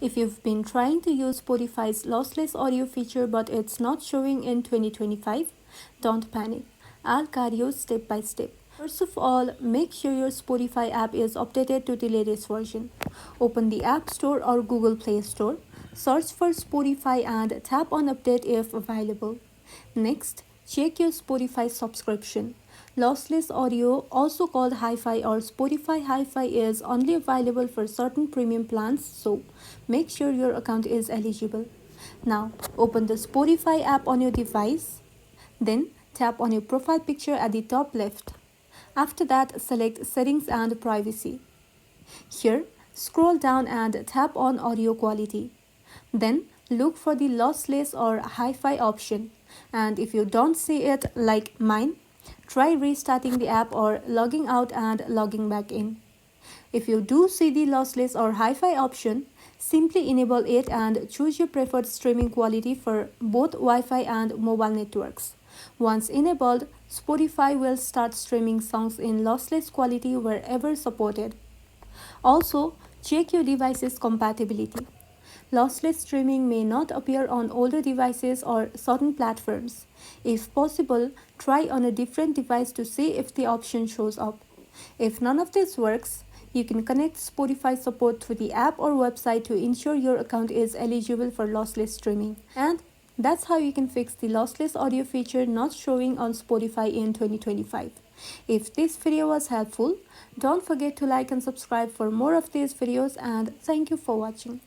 If you've been trying to use Spotify's lossless audio feature but it's not showing in 2025, don't panic. I'll guide you step by step. First of all, make sure your Spotify app is updated to the latest version. Open the App Store or Google Play Store, search for Spotify and tap on Update if available. Next, check your Spotify subscription. Lossless audio, also called Hi-Fi or Spotify Hi-Fi, is only available for certain premium plans, so make sure your account is eligible. Now, open the Spotify app on your device. Then, tap on your profile picture at the top left. After that, select Settings and Privacy. Here, scroll down and tap on Audio Quality. Then, look for the Lossless or Hi-Fi option. And if you don't see it, like mine, try restarting the app or logging out and logging back in. If you do see the Lossless or Hi-Fi option, simply enable it and choose your preferred streaming quality for both Wi-Fi and mobile networks. Once enabled, Spotify will start streaming songs in lossless quality wherever supported. Also, check your device's compatibility. Lossless streaming may not appear on older devices or certain platforms. If possible, try on a different device to see if the option shows up. If none of this works, you can connect Spotify support to the app or website to ensure your account is eligible for lossless streaming. And that's how you can fix the lossless audio feature not showing on Spotify in 2025. If this video was helpful, don't forget to like and subscribe for more of these videos, and thank you for watching.